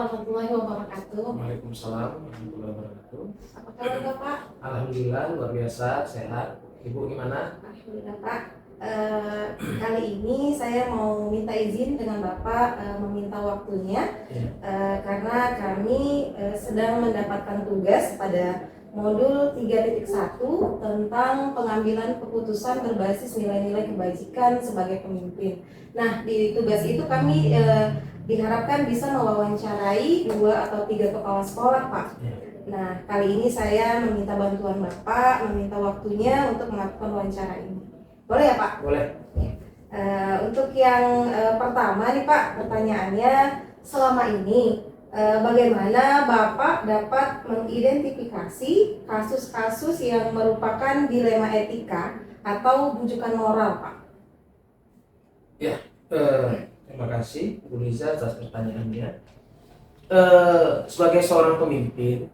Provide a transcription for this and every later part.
warahmatullahi wabarakatuh. Waalaikumsalam warahmatullahi wabarakatuh. Apa kabar Bapak? Alhamdulillah luar biasa sehat. Ibu gimana? Alhamdulillah Pak. Kali ini saya mau minta izin dengan Bapak meminta waktunya karena kami sedang mendapatkan tugas pada modul 3.1 tentang pengambilan keputusan berbasis nilai-nilai kebajikan sebagai pemimpin. Nah, di tugas itu kami diharapkan bisa mewawancarai 2 atau 3 kepala sekolah, Pak. Nah, kali ini saya meminta bantuan Bapak, meminta waktunya untuk melakukan wawancara ini. Boleh ya, Pak? Boleh. Untuk yang pertama nih, Pak, pertanyaannya selama ini bagaimana Bapak dapat mengidentifikasi kasus-kasus yang merupakan dilema etika atau bujukan moral, Pak? Ya, terima kasih Bu Liza atas pertanyaannya. Sebagai seorang pemimpin,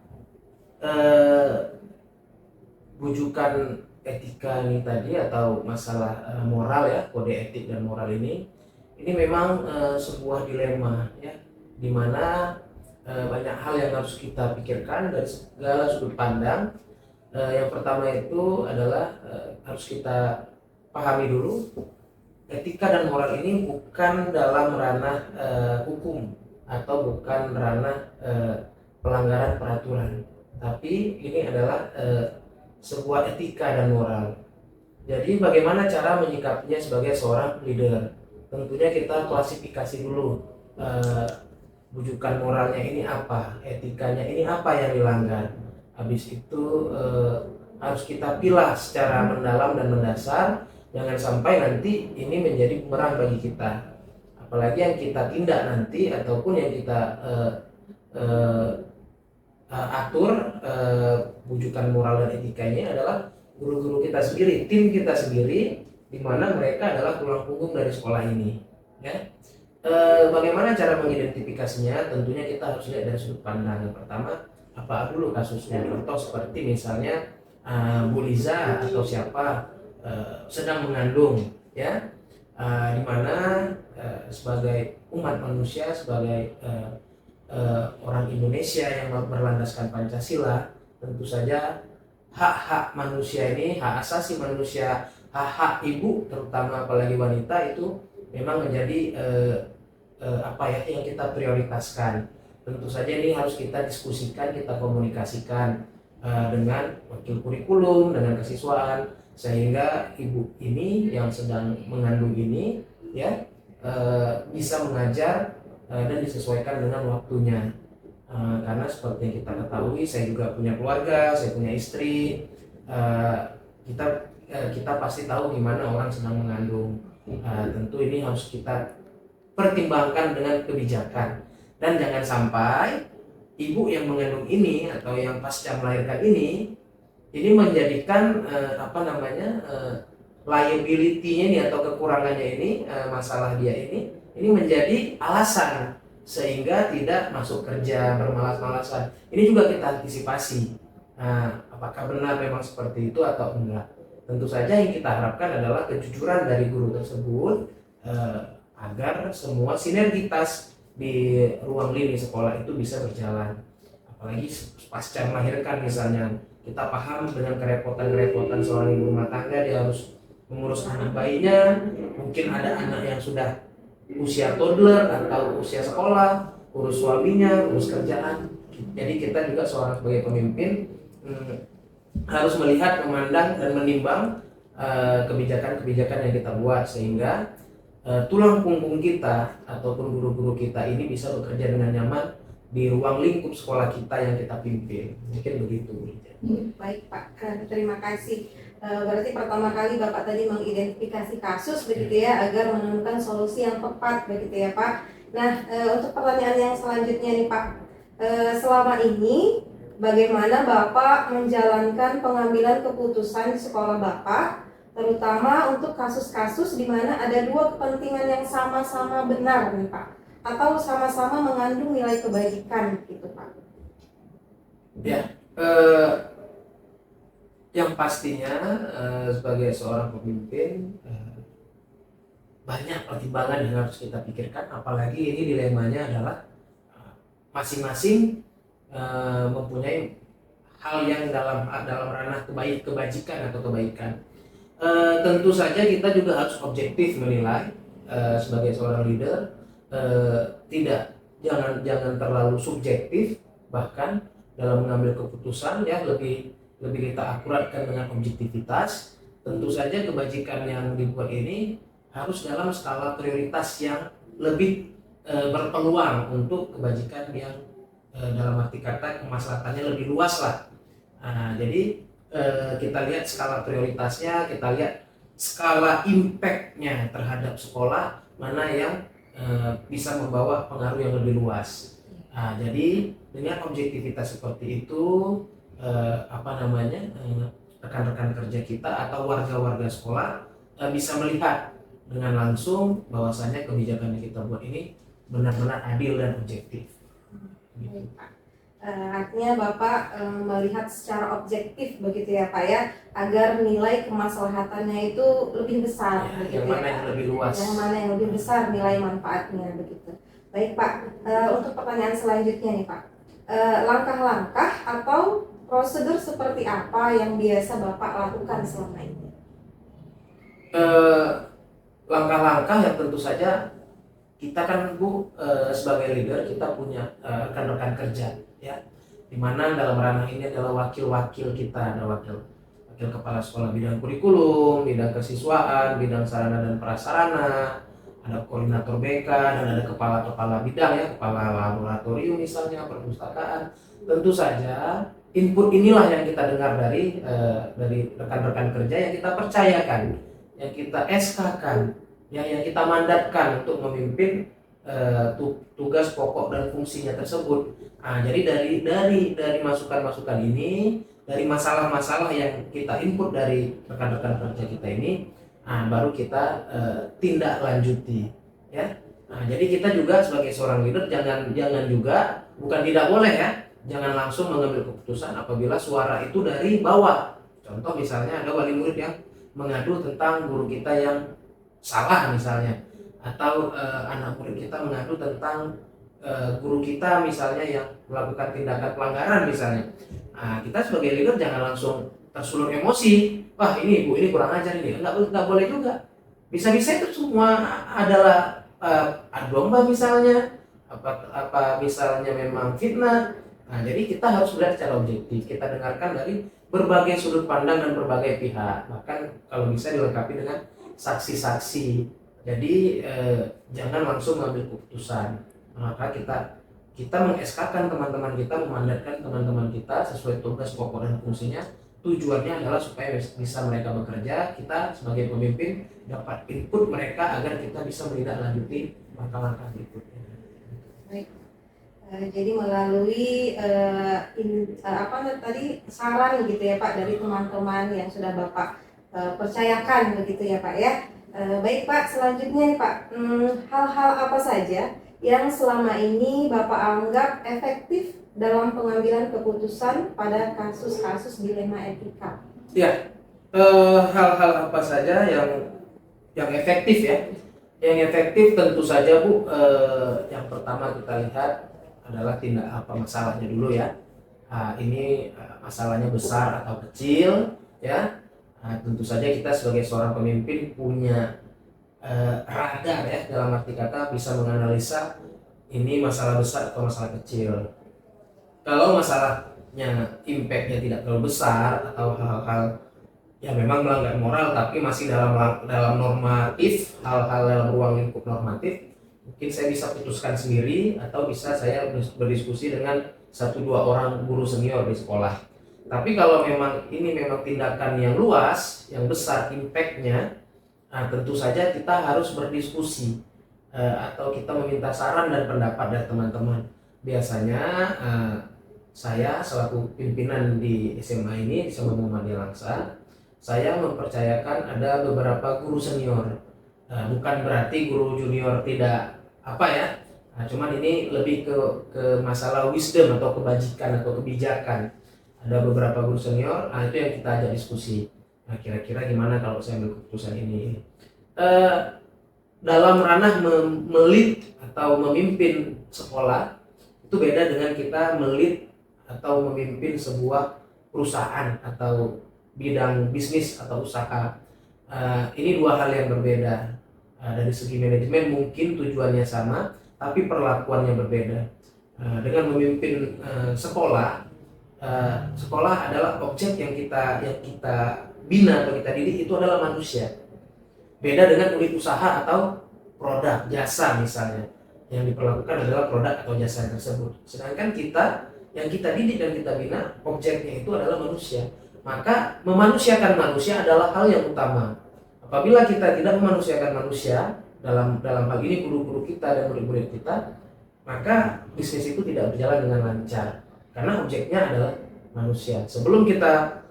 bujukan etika ini tadi atau masalah moral ya, kode etik dan moral ini memang sebuah dilema ya, di mana banyak hal yang harus kita pikirkan dari segala sudut pandang. Yang pertama itu adalah harus kita pahami dulu, etika dan moral ini bukan dalam ranah hukum atau bukan ranah pelanggaran peraturan, tapi ini adalah sebuah etika dan moral. Jadi bagaimana cara menyikapinya sebagai seorang leader? Tentunya kita klasifikasi dulu, bujukan moralnya ini apa, etikanya ini apa yang dilanggar. Habis itu harus kita pilah secara mendalam dan mendasar, jangan sampai nanti ini menjadi bumerang bagi kita. Apalagi yang kita tindak nanti ataupun yang kita atur bujukan moral dan etika ini adalah guru-guru kita sendiri, tim kita sendiri, di mana mereka adalah tulang punggung dari sekolah ini. Ya. Bagaimana cara mengidentifikasinya? Tentunya kita harus lihat dari sudut pandang. Yang pertama, apa dulu kasusnya? Contoh seperti misalnya Bu Liza atau siapa sedang mengandung, ya, di mana sebagai umat manusia, sebagai orang Indonesia yang berlandaskan Pancasila, tentu saja hak-hak manusia ini, hak asasi manusia, hak-hak ibu terutama apalagi wanita itu memang menjadi yang kita prioritaskan. Tentu saja ini harus kita diskusikan, kita komunikasikan dengan wakil kurikulum, dengan kesiswaan, sehingga ibu ini yang sedang mengandung ini ya bisa mengajar dan disesuaikan dengan waktunya. Karena seperti yang kita ketahui, saya juga punya keluarga, saya punya istri. Kita pasti tahu gimana orang sedang mengandung. Tentu ini harus kita pertimbangkan dengan kebijakan, dan jangan sampai ibu yang mengandung ini atau yang pasca melahirkan ini menjadikan liability-nya ini atau kekurangannya ini, masalah dia ini menjadi alasan sehingga tidak masuk kerja, bermalas-malasan. Ini juga kita antisipasi. Apakah benar memang seperti itu atau enggak? Tentu saja yang kita harapkan adalah kejujuran dari guru tersebut agar semua sinergitas di ruang lini sekolah itu bisa berjalan. Apalagi pasca melahirkan misalnya, kita paham dengan kerepotan seorang ibu rumah tangga, dia harus mengurus anak bayinya, mungkin ada anak yang sudah usia toddler atau usia sekolah, urus suaminya, urus kerjaan. Jadi kita juga sebagai pemimpin harus melihat, memandang dan menimbang kebijakan-kebijakan yang kita buat, sehingga tulang punggung kita ataupun guru-guru kita ini bisa bekerja dengan nyaman di ruang lingkup sekolah kita yang kita pimpin. Mungkin begitu. Baik Pak, terima kasih. Berarti pertama kali Bapak tadi mengidentifikasi kasus begitu ya, agar menemukan solusi yang tepat begitu ya Pak. Nah, untuk pertanyaan yang selanjutnya nih Pak, selama ini bagaimana Bapak menjalankan pengambilan keputusan di sekolah Bapak, terutama untuk kasus-kasus di mana ada 2 kepentingan yang sama-sama benar nih Pak, atau sama-sama mengandung nilai kebajikan gitu Pak? Ya, yang pastinya sebagai seorang pemimpin banyak pertimbangan yang harus kita pikirkan, apalagi ini dilemanya adalah masing-masing mempunyai hal yang dalam ranah kebajikan atau kebaikan. Tentu saja kita juga harus objektif menilai sebagai seorang leader, jangan terlalu subjektif, bahkan dalam mengambil keputusan ya lebih kita akuratkan dengan objektivitas. Tentu saja kebajikan yang dibuat ini harus dalam skala prioritas yang lebih berpeluang untuk kebajikan yang dalam arti kata kemaslahatannya lebih luas lah. Jadi kita lihat skala prioritasnya, kita lihat skala impact-nya terhadap sekolah, mana yang bisa membawa pengaruh yang lebih luas. Jadi dengan objektivitas seperti itu, rekan-rekan kerja kita atau warga-warga sekolah bisa melihat dengan langsung bahwasannya kebijakan yang kita buat ini benar-benar adil dan objektif. Baik, Pak. Artinya Bapak melihat secara objektif begitu ya Pak ya, agar nilai kemaslahatannya itu lebih besar Ya, begitu yang mana ya, yang Pak? lebih luas. Yang mana yang lebih besar nilai manfaatnya begitu. Baik Pak, untuk pertanyaan selanjutnya nih Pak, langkah-langkah atau prosedur seperti apa yang biasa Bapak lakukan selama ini? Langkah-langkah yang tentu saja kita kan Bu sebagai leader kita punya rekan-rekan kerja ya, dimana dalam ranah ini adalah wakil-wakil kita, ada wakil kepala sekolah bidang kurikulum, bidang kesiswaan, bidang sarana dan prasarana, ada koordinator BK, dan ada kepala-kepala bidang ya, kepala laboratorium misalnya, perpustakaan. Tentu saja input inilah yang kita dengar dari rekan-rekan kerja yang kita percayakan, yang kita SK-kan, yang kita mandatkan untuk memimpin tugas pokok dan fungsinya tersebut. Jadi dari masukan-masukan ini, dari masalah-masalah yang kita input dari rekan-rekan kerja kita ini, baru kita tindak lanjuti ya. Jadi kita juga sebagai seorang leader jangan juga, bukan tidak boleh ya, jangan langsung mengambil keputusan apabila suara itu dari bawah. Contoh misalnya ada wali murid yang mengadu tentang guru kita yang salah misalnya, atau anak murid kita mengadu tentang guru kita misalnya yang melakukan tindakan pelanggaran misalnya. Kita sebagai leader jangan langsung tersulut emosi, wah ini ibu ini kurang ajar, ini nggak boleh juga. Bisa-bisa itu semua adalah adu domba misalnya, apa misalnya memang fitnah. Jadi kita harus melihat secara objektif, kita dengarkan dari berbagai sudut pandang dan berbagai pihak, bahkan kalau bisa dilengkapi dengan saksi-saksi. Jadi jangan langsung mengambil keputusan. Maka kita meng-SK-kan teman-teman kita, memandatkan teman-teman kita sesuai tugas pokok dan fungsinya. Tujuannya adalah supaya bisa mereka bekerja, kita sebagai pemimpin dapat input mereka agar kita bisa menindaklanjuti langkah-langkah berikutnya. Baik. Jadi melalui saran gitu ya Pak dari teman-teman yang sudah Bapak percayakan begitu ya Pak ya. Baik Pak, selanjutnya nih Pak, hal-hal apa saja yang selama ini Bapak anggap efektif dalam pengambilan keputusan pada kasus-kasus dilema etika? Ya, hal-hal apa saja yang efektif ya? Yang efektif tentu saja Bu, yang pertama kita lihat adalah tindak apa masalahnya dulu ya. Ini masalahnya besar atau kecil ya. Tentu saja kita sebagai seorang pemimpin punya radar ya, dalam arti kata bisa menganalisa ini masalah besar atau masalah kecil. Kalau masalahnya impactnya tidak terlalu besar atau hal-hal yang memang melanggar moral tapi masih dalam normatif, hal-hal dalam ruang lingkup normatif, mungkin saya bisa putuskan sendiri atau bisa saya berdiskusi dengan 1-2 orang guru senior di sekolah. Tapi kalau memang ini memang tindakan yang luas, yang besar impactnya, tentu saja kita harus berdiskusi atau kita meminta saran dan pendapat dari teman-teman. Biasanya saya selaku pimpinan di SMA ini, di SMA Muhammadiyah Langsa, saya mempercayakan ada beberapa guru senior. Bukan berarti guru junior tidak cuman ini lebih ke masalah wisdom atau kebajikan atau kebijakan. Ada beberapa guru senior, itu yang kita ajak diskusi. Kira-kira gimana kalau saya ambil keputusan ini? Dalam ranah melit atau memimpin sekolah, itu Itu beda dengan kita melit atau memimpin sebuah perusahaan atau bidang bisnis atau usaha. Ini dua hal yang berbeda. Dari segi manajemen mungkin tujuannya sama, tapi perlakuannya berbeda. Dengan memimpin sekolah, sekolah adalah objek yang kita bina atau kita didik, itu adalah manusia. Beda dengan unit usaha atau produk jasa misalnya, yang diperlakukan adalah produk atau jasa tersebut. Sedangkan kita yang kita didik dan kita bina, objeknya itu adalah manusia. Maka memanusiakan manusia adalah hal yang utama. Apabila kita tidak memanusiakan manusia, dalam hal ini guru-guru kita dan murid-murid kita, maka bisnis itu tidak berjalan dengan lancar karena objeknya adalah manusia. Sebelum kita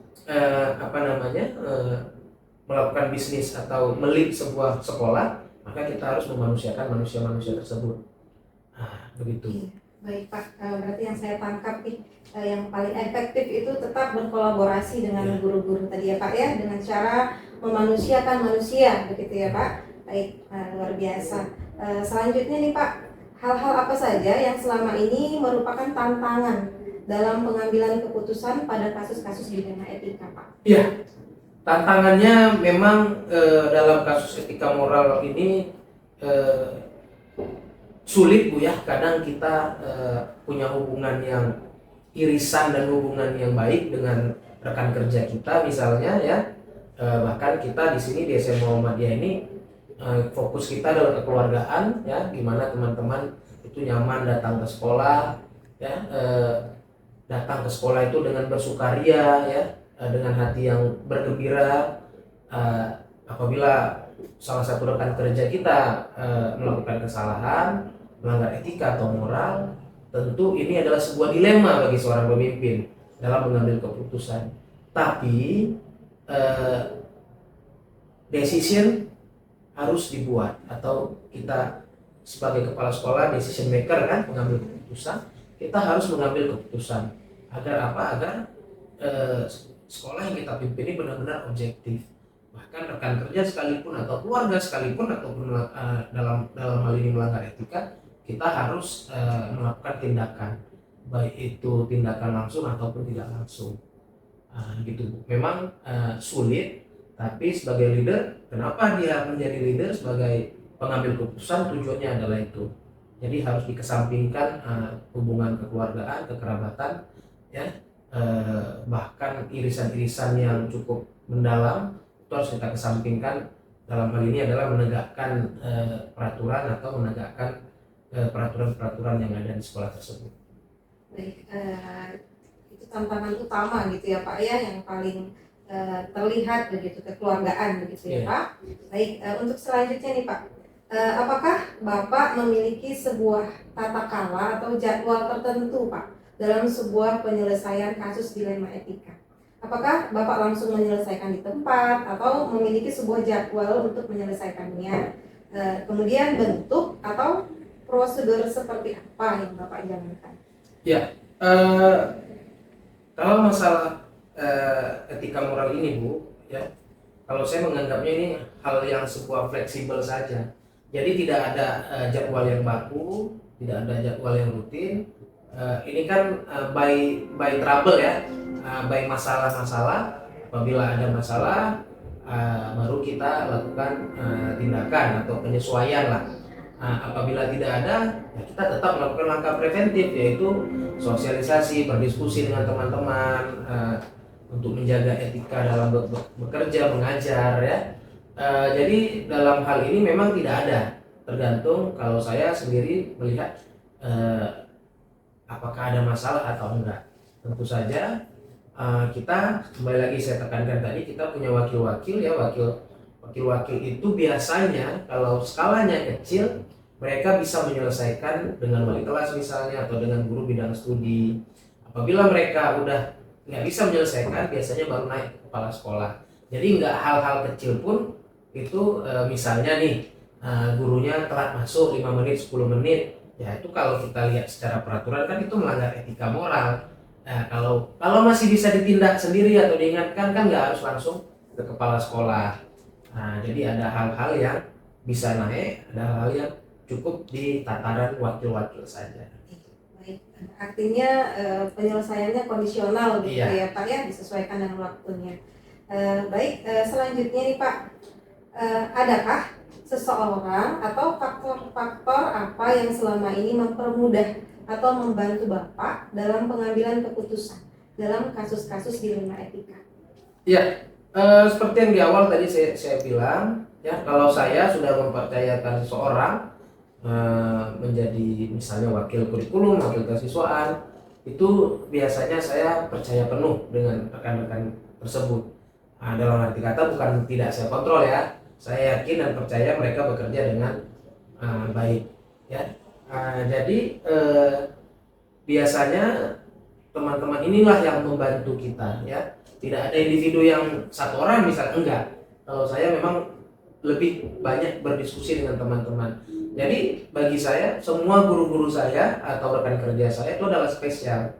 melakukan bisnis atau melit sebuah sekolah, maka kita harus memanusiakan manusia-manusia tersebut. Begitu. Baik Pak, berarti yang saya tangkap nih, yang paling efektif itu tetap berkolaborasi dengan guru-guru tadi ya Pak ya, dengan cara memanusiakan manusia, begitu ya Pak. Baik, luar biasa. Selanjutnya nih Pak, hal-hal apa saja yang selama ini merupakan tantangan dalam pengambilan keputusan pada kasus-kasus dilema etika Pak? Iya, tantangannya memang dalam kasus etika moral ini sulit Bu ya. Kadang kita punya hubungan yang irisan dan hubungan yang baik dengan rekan kerja kita misalnya ya. Bahkan kita di sini di SMA Muhammadiyah ini fokus kita adalah kekeluargaan ya, gimana teman-teman itu nyaman datang ke sekolah ya, datang ke sekolah itu dengan bersukaria ya, dengan hati yang bergembira. Apabila salah satu rekan kerja kita melakukan kesalahan, melanggar etika atau moral, tentu ini adalah sebuah dilema bagi seorang pemimpin dalam mengambil keputusan. Tapi decision harus dibuat, atau kita sebagai kepala sekolah, decision maker kan, pengambil keputusan, kita harus mengambil keputusan agar apa? Agar sekolah yang kita pimpin ini benar-benar objektif. Bahkan rekan kerja sekalipun atau keluarga sekalipun ataupun dalam hal ini melanggar etika, kita harus melakukan tindakan, baik itu tindakan langsung ataupun tidak langsung. Gitu. Memang sulit, tapi sebagai leader, kenapa dia menjadi leader sebagai pengambil keputusan, tujuannya adalah itu. Jadi harus dikesampingkan hubungan kekeluargaan, kekerabatan, ya, bahkan irisan-irisan yang cukup mendalam itu harus kita kesampingkan. Dalam hal ini adalah menegakkan peraturan atau menegakkan peraturan-peraturan yang ada di sekolah tersebut. Baik, itu tantangan utama gitu ya Pak ya, yang paling terlihat begitu, kekeluargaan begitu ya Pak. Baik, untuk selanjutnya nih Pak, apakah Bapak memiliki sebuah tata krama atau jadwal tertentu Pak dalam sebuah penyelesaian kasus dilema etika? Apakah Bapak langsung menyelesaikan di tempat atau memiliki sebuah jadwal untuk menyelesaikannya? Kemudian bentuk atau prosedur seperti apa yang Bapak jalankan? Ya, kalau masalah etika moral ini Bu, ya, kalau saya menganggapnya ini hal yang sebuah fleksibel saja. Jadi tidak ada jadwal yang baku, tidak ada jadwal yang rutin. Ini kan by trouble ya, by masalah-masalah. Apabila ada masalah, baru kita lakukan tindakan atau penyesuaian lah. Apabila tidak ada, ya kita tetap melakukan langkah preventif, yaitu sosialisasi, berdiskusi dengan teman-teman untuk menjaga etika dalam bekerja, mengajar ya. Jadi dalam hal ini memang tidak ada, tergantung. Kalau saya sendiri melihat apakah ada masalah atau enggak. Tentu saja kita kembali lagi saya tekankan tadi, kita punya wakil-wakil ya, wakil-wakil itu biasanya kalau skalanya kecil mereka bisa menyelesaikan dengan wali kelas misalnya atau dengan guru bidang studi. Apabila mereka udah nggak bisa menyelesaikan, biasanya baru naik ke kepala sekolah. Jadi nggak hal-hal kecil pun itu misalnya nih gurunya telat masuk 5 menit 10 menit, ya itu kalau kita lihat secara peraturan kan itu melanggar etika moral. Nah, kalau masih bisa ditindak sendiri atau diingatkan kan nggak harus langsung ke kepala sekolah. Nah, jadi ada hal-hal yang bisa naik, ada hal-hal yang cukup di tataran wakil-wakil saja. Baik, artinya penyelesaiannya kondisional gitu Iya. ya Pak ya, disesuaikan dengan waktunya. Baik, selanjutnya nih Pak, adakah seseorang atau faktor-faktor apa yang selama ini mempermudah atau membantu Bapak dalam pengambilan keputusan dalam kasus-kasus dilema etika? Ya, seperti yang di awal tadi saya bilang, ya kalau saya sudah mempercayakan seseorang menjadi misalnya wakil kurikulum, wakil kesiswaan, itu biasanya saya percaya penuh dengan rekan-rekan tersebut. Nah, dalam arti kata bukan tidak saya kontrol ya, saya yakin dan percaya mereka bekerja dengan baik. Ya, jadi biasanya teman-teman inilah yang membantu kita, ya. Tidak ada individu yang satu orang misalnya, enggak. Kalau saya memang lebih banyak berdiskusi dengan teman-teman. Jadi bagi saya semua guru-guru saya atau rekan kerja saya itu adalah spesial,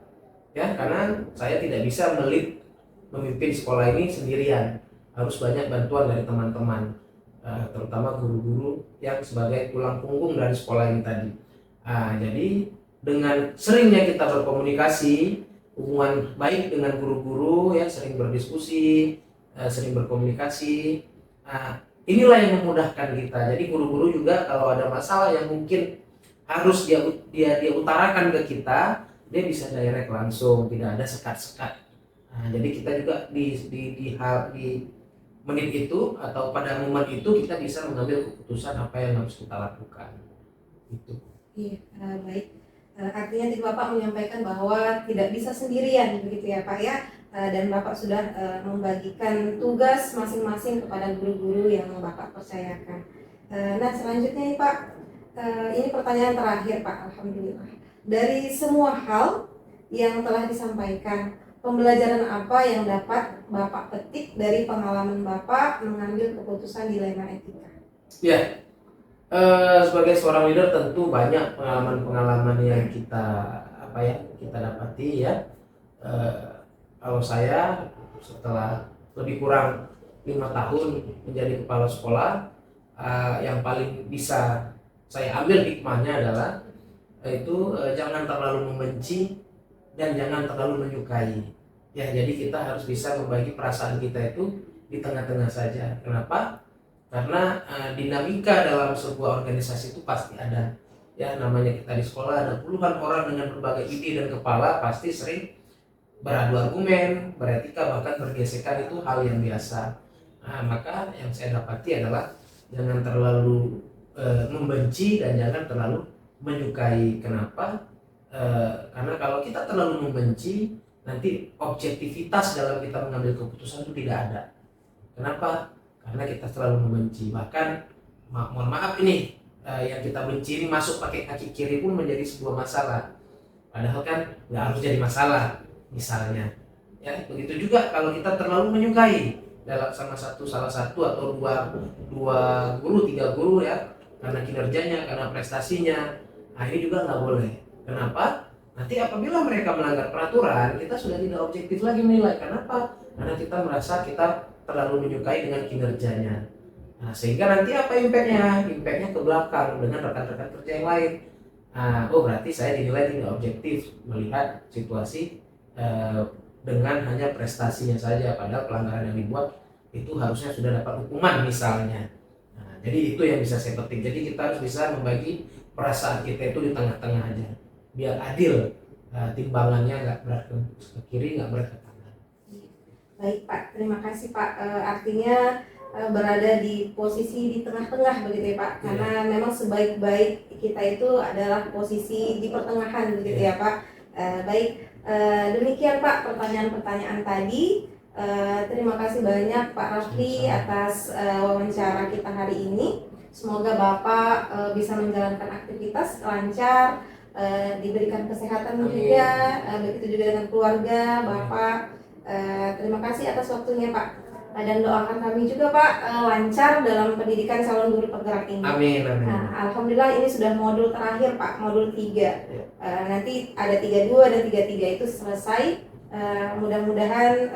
ya, karena saya tidak bisa memimpin sekolah ini sendirian. Harus banyak bantuan dari teman-teman, terutama guru-guru yang sebagai tulang punggung dari sekolah ini tadi. Jadi dengan seringnya kita berkomunikasi, hubungan baik dengan guru-guru, ya, sering berdiskusi, sering berkomunikasi, inilah yang memudahkan kita. Jadi guru-guru juga kalau ada masalah yang mungkin harus dia utarakan ke kita, dia bisa direct langsung, tidak ada sekat-sekat. Jadi kita juga di menit itu atau pada momen itu kita bisa mengambil keputusan apa yang harus kita lakukan. Itu. Iya, baik. Artinya tadi Bapak menyampaikan bahwa tidak bisa sendirian begitu ya Pak ya, dan Bapak sudah membagikan tugas masing-masing kepada guru-guru yang Bapak percayakan. Nah selanjutnya nih Pak, ini pertanyaan terakhir Pak, alhamdulillah. Dari semua hal yang telah disampaikan, pembelajaran apa yang dapat Bapak petik dari pengalaman Bapak mengambil keputusan dilema etika? Ya. Sebagai seorang leader tentu banyak pengalaman-pengalaman yang kita dapati, ya. Kalau saya setelah lebih kurang 5 tahun menjadi kepala sekolah, yang paling bisa saya ambil hikmahnya adalah jangan terlalu membenci dan jangan terlalu menyukai. Ya, jadi kita harus bisa membagi perasaan kita itu di tengah-tengah saja. Kenapa? Karena dinamika dalam sebuah organisasi itu pasti ada, ya, namanya kita di sekolah ada puluhan orang dengan berbagai ide dan kepala, pasti sering beradu argumen, beretika, bahkan bergesekan, itu hal yang biasa. Maka yang saya dapati adalah jangan terlalu membenci dan jangan terlalu menyukai. Kenapa? Karena kalau kita terlalu membenci, nanti objektivitas dalam kita mengambil keputusan itu tidak ada. Kenapa? Karena kita selalu membenci. Bahkan mohon maaf ini, yang kita benci ini masuk pakai kaki kiri pun menjadi sebuah masalah. Padahal kan nggak harus jadi masalah misalnya. Ya, begitu juga kalau kita terlalu menyukai dalam salah satu atau dua guru, 3 guru, ya, karena kinerjanya, karena prestasinya. Nah ini juga nggak boleh. Kenapa? Nanti apabila mereka melanggar peraturan, kita sudah tidak objektif lagi menilai. Kenapa? Karena kita merasa kita terlalu menyukai dengan kinerjanya. Nah, sehingga nanti apa impactnya? Impactnya ke belakang dengan rekan-rekan kerja yang lain. Berarti saya dinilai tidak objektif melihat situasi dengan hanya prestasinya saja, padahal pelanggaran yang dibuat itu harusnya sudah dapat hukuman misalnya. Jadi itu yang bisa saya petik. Jadi kita harus bisa membagi perasaan kita itu di tengah-tengah aja, biar adil. Timbangannya nggak berat ke kiri, nggak berat ke kanan. Baik Pak, terima kasih Pak. Artinya berada di posisi di tengah-tengah begitu ya Pak, karena memang sebaik-baik kita itu adalah posisi di pertengahan begitu ya Pak. Baik, demikian Pak pertanyaan-pertanyaan tadi. Terima kasih banyak Pak Rafli atas wawancara kita hari ini. Semoga Bapak bisa menjalankan aktivitas lancar, diberikan kesehatan juga, begitu juga dengan keluarga Bapak. Terima kasih atas waktunya Pak, dan doakan kami juga Pak lancar dalam pendidikan calon guru penggerak ini. Amin. Alhamdulillah ini sudah modul terakhir Pak, modul 3. Nanti ada 32 dan 33 itu selesai. Mudah-mudahan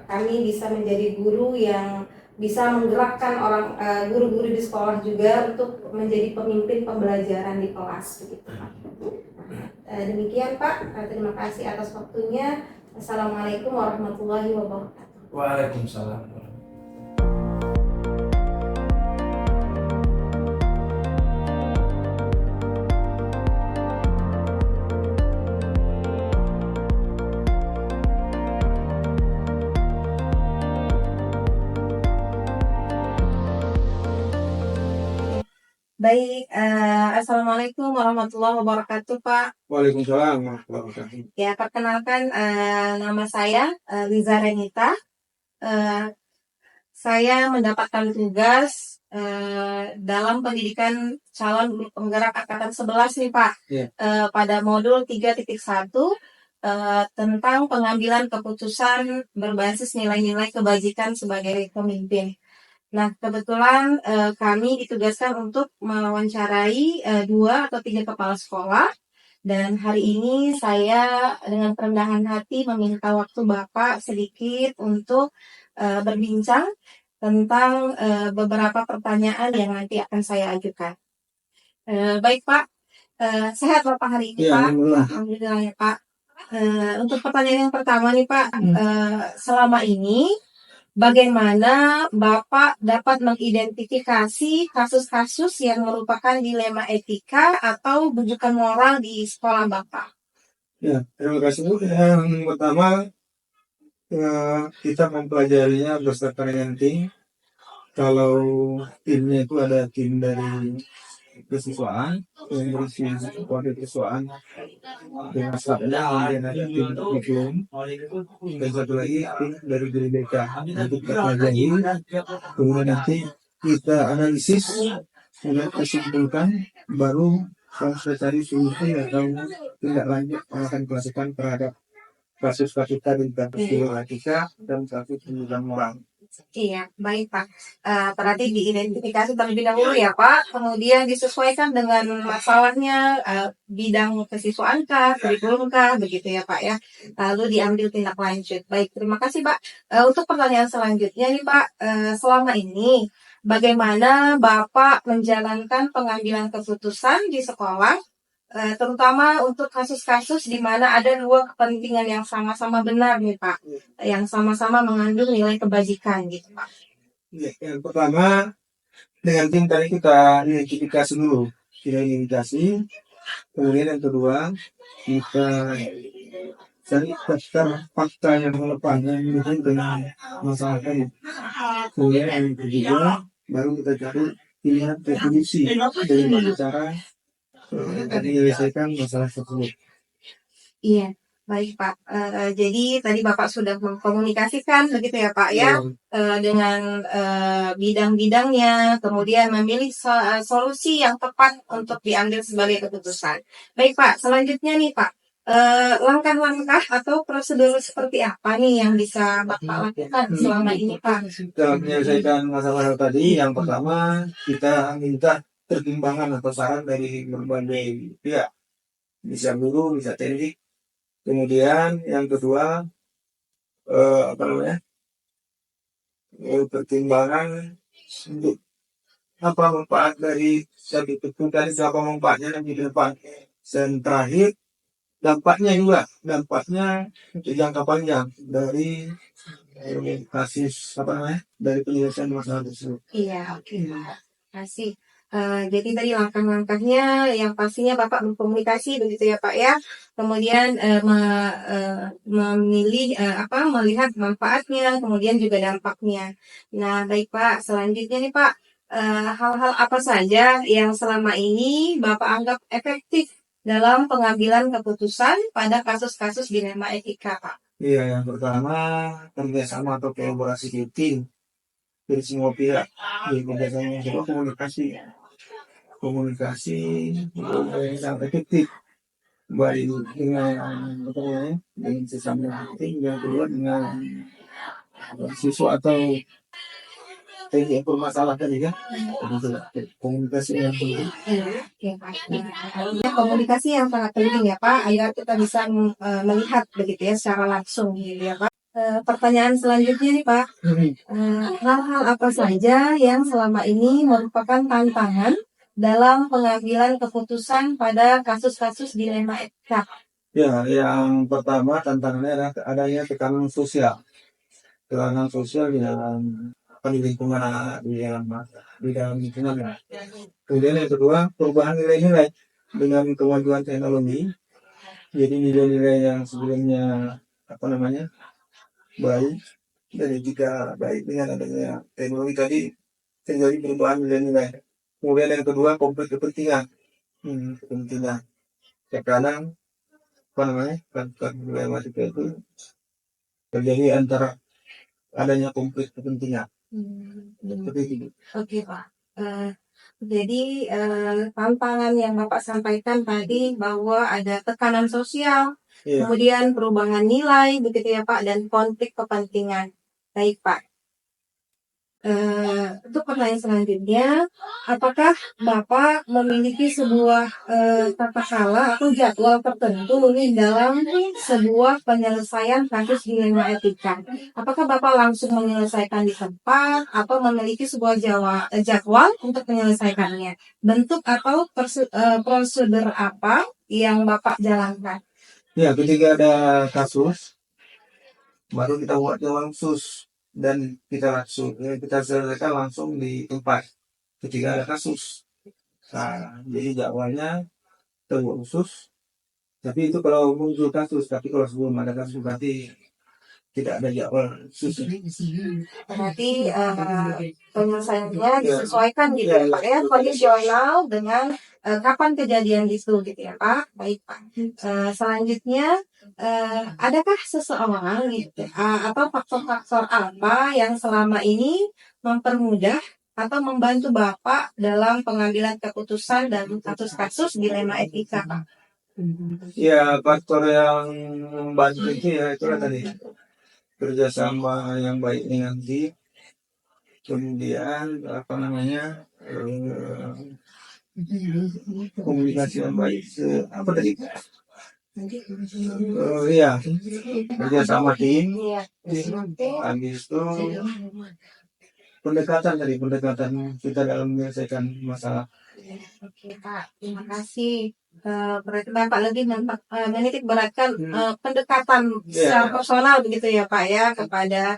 kami bisa menjadi guru yang bisa menggerakkan guru-guru di sekolah juga untuk menjadi pemimpin pembelajaran di kelas begitu Pak. Demikian Pak, terima kasih atas waktunya. Assalamualaikum warahmatullahi wabarakatuh. Waalaikumsalam. Baik, Assalamualaikum warahmatullahi wabarakatuh Pak. Waalaikumsalam warahmatullahi wabarakatuh. Ya, perkenalkan nama saya Liza Renita. Saya mendapatkan tugas dalam pendidikan calon guru penggerak angkatan 11 nih Pak. Iya. Pada modul 3.1 tentang pengambilan keputusan berbasis nilai-nilai kebajikan sebagai pemimpin. Nah, kebetulan kami ditugaskan untuk mewawancarai 2 atau 3 kepala sekolah. Dan hari ini saya dengan kerendahan hati meminta waktu Bapak sedikit untuk berbincang tentang beberapa pertanyaan yang nanti akan saya ajukan. Baik Pak, sehat Bapak hari ini Ya, Pak? alhamdulillah. Alhamdulillah ya Pak. Untuk pertanyaan yang pertama nih Pak, selama ini bagaimana Bapak dapat mengidentifikasi kasus-kasus yang merupakan dilema etika atau bujukan moral di sekolah Bapak? Ya, terima kasih Bu. Yang pertama kita mempelajarinya berdasarkan dengan tim. Kalau timnya itu ada tim dari kesiswaan, yang berisi wakil kesiswaan dengan staffnya, kemudian ada tim kurikulum, dan satu lagi tim dari guru BK. Nanti kita pelajari, kemudian nanti kita analisis, kemudian kita simpulkan, baru kalau sudah cari solusi atau tindak lanjut yang akan dilakukan terhadap kasus-kasus tadi, kasus etika dan kasus pembunuhan moral. Iya, baik Pak. Berarti diidentifikasi terlebih dahulu ya Pak, kemudian disesuaikan dengan masalahnya, bidang kesiswaan kah, kurikulum kah, begitu ya Pak ya. Lalu diambil tindak lanjut. Baik, terima kasih Pak. Untuk pertanyaan selanjutnya nih Pak, selama ini bagaimana Bapak menjalankan pengambilan keputusan di sekolah, terutama untuk kasus-kasus di mana ada 2 kepentingan yang sama-sama benar nih Pak, yang sama-sama mengandung nilai kebajikan gitu Pak. Ya, yang pertama dengan tim tadi kita identifikasi dulu, kemudian yang kedua kita cari daftar fakta yang relevan yang mirip dengan masalah tadi. Kemudian yang ketiga baru kita cari pilihan definisi dari cara menyelesaikan masalah tersebut. Iya, baik Pak. Jadi tadi Bapak sudah mengkomunikasikan begitu ya Pak ya, dengan bidang-bidangnya, kemudian memilih solusi yang tepat untuk diambil sebagai keputusan. Baik Pak, selanjutnya nih Pak, langkah-langkah atau prosedur seperti apa nih yang bisa Bapak lakukan selama ini Pak? Dalam menyelesaikan masalah tadi, yang pertama kita minta pertimbangan atau saran dari berbagai pihak, bisa guru, bisa teknik. Kemudian yang kedua pertimbangan untuk apa manfaat dari satu dari siapa manfaatnya nanti di depan. Dan terakhir dampaknya untuk jangka panjang dari kasus dari penyelesaian masalah tersebut. Iya, oke. Terima kasih. Jadi tadi langkah-langkahnya yang pastinya Bapak berkomunikasi begitu ya Pak ya. Kemudian memilih melihat manfaatnya, kemudian juga dampaknya. Nah, baik Pak, selanjutnya nih Pak, hal-hal apa saja yang selama ini Bapak anggap efektif dalam pengambilan keputusan pada kasus-kasus dilema etika Pak? Iya, yang pertama kerjasama atau kolaborasi tim dari semua pihak. Kerjasama yang kedua komunikasi yang sangat efektif, baik dengan sesama tim, yang kedua dengan siswa atau teknik bermasalah tadi kan. Komunikasi yang penting. Komunikasi yang sangat penting ya Pak, agar kita bisa melihat begitu ya secara langsung gitu ya Pak. Pertanyaan selanjutnya nih Pak, hal-hal apa saja yang selama ini merupakan tantangan dalam pengambilan keputusan pada kasus-kasus dilema etika? Ya, yang pertama tantangannya adalah adanya tekanan sosial. Tekanan sosial di dalam di lingkungan anak-anak, di dalam lingkungan ya. Kemudian yang kedua, perubahan nilai-nilai dengan kemajuan teknologi. Jadi nilai-nilai yang sebelumnya baik dan juga baik dengan adanya teknologi tadi terjadi perubahan nilai-nilai. Kemudian yang kedua, konflik kepentingan. Kepentingan. Tekanan problematika itu terjadi antara adanya konflik kepentingan. Seperti itu. Oke Pak. Jadi tantangan yang Bapak sampaikan tadi bahwa ada tekanan sosial, Iya. kemudian perubahan nilai, begitu ya Pak, dan konflik kepentingan. Baik Pak. Untuk pertanyaan selanjutnya, apakah Bapak memiliki sebuah tata cara atau jadwal tertentu nih dalam sebuah penyelesaian kasus dilema etika? Apakah Bapak langsung menyelesaikan di tempat atau memiliki sebuah jadwal untuk menyelesaikannya? Bentuk atau prosedur apa yang Bapak jalankan? Ya, ketika ada kasus, baru kita buat jadwal khusus dan kita selesaikan langsung di tempat ketika ada kasus. Nah, jadi jadwalnya terbuat khusus. Tapi itu kalau muncul kasus, tapi kalau sebelum ada kasus berarti tidak ada jadwal khusus. Berarti penyelesaiannya disesuaikan gitu ya Pak ya, kondisional dengan kapan kejadian itu gitu ya Pak. Baik Pak. Selanjutnya, adakah seseorang gitu atau faktor-faktor apa yang selama ini mempermudah atau membantu Bapak dalam pengambilan keputusan dalam kasus-kasus dilema etika Pak? Ya, faktor yang membantu itu ya itulah tadi kerjasama yang baik dengan tim, kemudian komunikasi yang baik. Apa tadi? Iya, kerjasama tim. Habis itu pendekatan kita dalam menyelesaikan masalah. Oke Pak, terima kasih. Berarti Bapak lebih menitik beratkan pendekatan secara personal begitu ya Pak ya kepada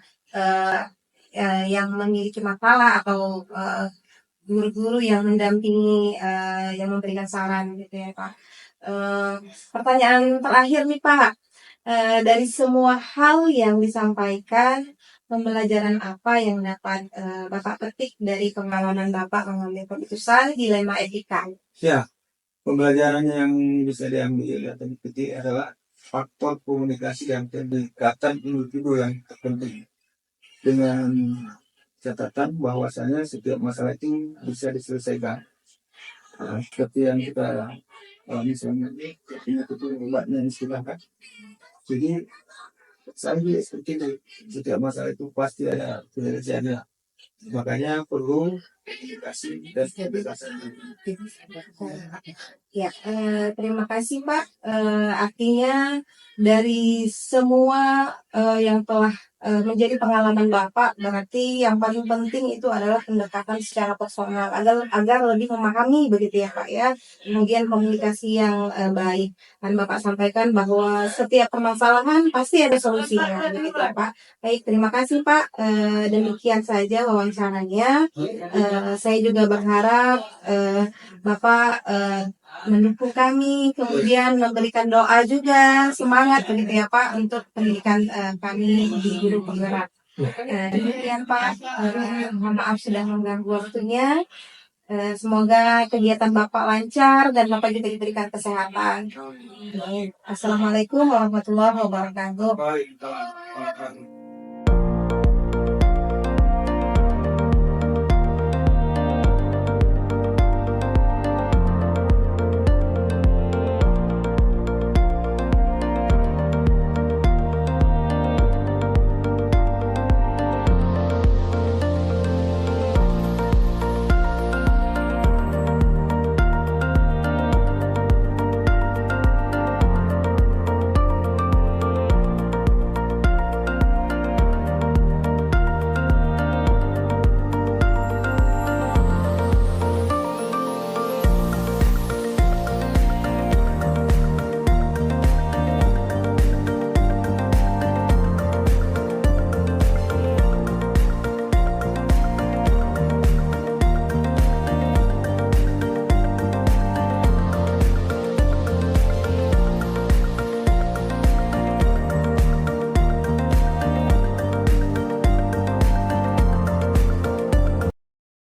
yang memiliki masalah atau guru-guru yang mendampingi, yang memberikan saran gitu ya Pak. Pertanyaan terakhir nih Pak, dari semua hal yang disampaikan, pembelajaran apa yang dapat Bapak petik dari pengalaman Bapak mengambil keputusan dilema etika? Ya, pembelajaran yang bisa diambil atau dipetik adalah faktor komunikasi dan pendekatan individu yang terpenting. Dengan catatan bahwasanya setiap masalah itu bisa diselesaikan. Seperti yang kita misalnya itu obatnya istilahkan. Jadi saya seperti itu, setiap masalah itu pasti ada penyelesaiannya. Makanya perlu komunikasi dan kebebasan. Ya, terima kasih Pak. Artinya dari semua yang telah menjadi pengalaman Bapak, berarti yang paling penting itu adalah pendekatan secara personal agar lebih memahami begitu ya Pak ya. Kemudian komunikasi yang baik. Dan Bapak sampaikan bahwa setiap permasalahan pasti ada solusinya begitu ya Pak. Baik, terima kasih Pak. Demikian saja wawancaranya. Saya juga berharap Bapak mendukung kami, kemudian memberikan doa juga, semangat begitu ya Pak untuk pendidikan kami di Guru Penggerak. Demikian Pak, mohon maaf sudah mengganggu waktunya. Semoga kegiatan Bapak lancar dan Bapak juga diberikan kesehatan. Assalamualaikum warahmatullahi wabarakatuh.